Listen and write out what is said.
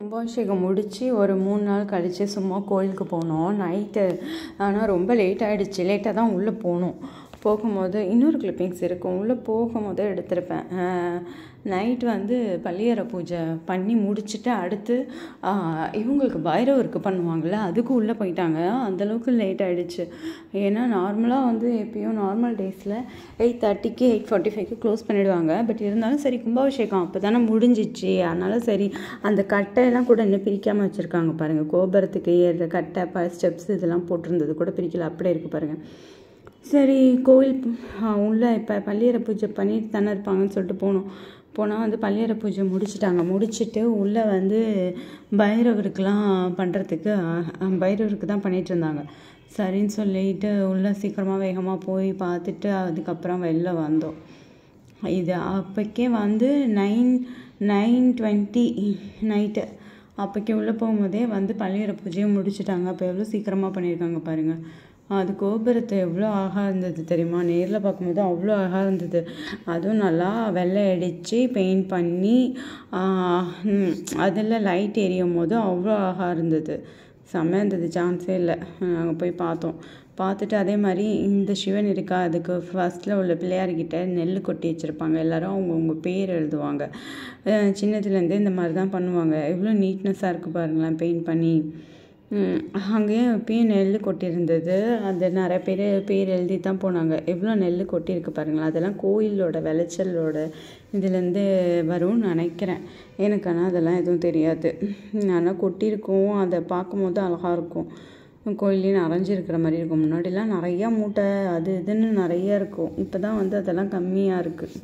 கும்பாபிஷேகம் முடித்து ஒரு 3 நாள் கழித்து சும்மா கோயிலுக்கு போனோம் நைட்டு. ஆனால் ரொம்ப லேட் ஆகிடுச்சு. லேட்டாக தான் உள்ளே போனோம். போகும்போது இன்னொரு கிளிப்பிங்ஸ் இருக்கும், உள்ளே போகும்போது எடுத்திருப்பேன். நைட் வந்து பள்ளியறை பூஜை பண்ணி முடிச்சுட்டு அடுத்து இவங்களுக்கு பைரவருக்கு பண்ணுவாங்கள்ல, அதுக்கு உள்ளே போயிட்டாங்க. அந்தளவுக்கு லேட் ஆகிடுச்சு. ஏன்னா நார்மலாக வந்து எப்பயும் நார்மல் டேஸில் 8:30க்கு 8:45க்கு க்ளோஸ் பண்ணிவிடுவாங்க. பட் இருந்தாலும் சரி, கும்பாபிஷேகம் அப்போ தானே முடிஞ்சிச்சு. அதனால சரி, அந்த கட்டையெல்லாம் கூட இன்னும் பிரிக்காமல் வச்சுருக்காங்க பாருங்கள். கோபுரத்துக்கு ஏறுற கட்டை ஸ்டெப்ஸ் இதெல்லாம் போட்டிருந்தது கூட பிரிக்கல, அப்படியே இருக்குது பாருங்கள். சரி, கோவில் உள்ளே இப்போ பள்ளியறை பூஜை பண்ணிட்டு தானே இருப்பாங்கன்னு சொல்லிட்டு போனால் வந்து பள்ளியறை பூஜை முடிச்சுட்டு உள்ளே வந்து பைரவருக்கெலாம் பண்ணுறதுக்கு பைரவருக்கு தான் பண்ணிகிட்டு இருந்தாங்க. சரின்னு சொல்லிட்டு உள்ளே சீக்கிரமாக வேகமாக போய் பார்த்துட்டு அதுக்கப்புறம் வெளில வந்தோம். இது அப்போக்கே வந்து 9:20 நைட்டு. அப்போக்கே உள்ளே போகும்போதே வந்து பள்ளியறை பூஜையும் முடிச்சுட்டாங்க. அப்போ எவ்வளோ சீக்கிரமாக பண்ணியிருக்காங்க பாருங்கள். அது கோபுரத்தை எவ்வளோ அழகாக இருந்தது தெரியுமா? நேரில் பார்க்கும்போது அவ்வளோ அழகாக இருந்தது. அதுவும் நல்லா வெள்ளை அடித்து பெயிண்ட் பண்ணி அதில் லைட் எரியும் போது அவ்வளோ அழகாக இருந்தது. செம்மையாக இருந்தது, சான்ஸே இல்லை. நாங்கள் போய் பார்த்துட்டு அதே மாதிரி இந்த சிவன் இருக்கா, அதுக்கு ஃபஸ்ட்டில் உள்ள பிள்ளையார்கிட்ட நெல் கொட்டி வச்சுருப்பாங்க. எல்லோரும் அவங்கவுங்க பேர் எழுதுவாங்க. சின்னதுலேருந்தே இந்த மாதிரி தான் பண்ணுவாங்க. எவ்வளோ நீட்னஸாக இருக்குது பாருங்களேன், பெயிண்ட் பண்ணி. அங்கேயும் இப்பயும் நெல் கொட்டியிருந்தது. அது நிறைய பேர் எழுதி தான் போனாங்க. எவ்வளோ நெல் கொட்டியிருக்கு பாருங்களேன். அதெல்லாம் கோயிலோட விளைச்சலோட இதுலேருந்து வரும்னு நினைக்கிறேன். எனக்கு ஆனால் அதெல்லாம் எதுவும் தெரியாது. ஆனால் கொட்டியிருக்கும். அதை பார்க்கும்போது அழகாக இருக்கும். கோயிலையும் நிறைஞ்சிருக்கிற மாதிரி இருக்கும். முன்னாடிலாம் நிறையா மூட்டை அது இதுன்னு நிறையா இருக்கும். இப்போ தான் வந்து அதெல்லாம் கம்மியாக இருக்குது.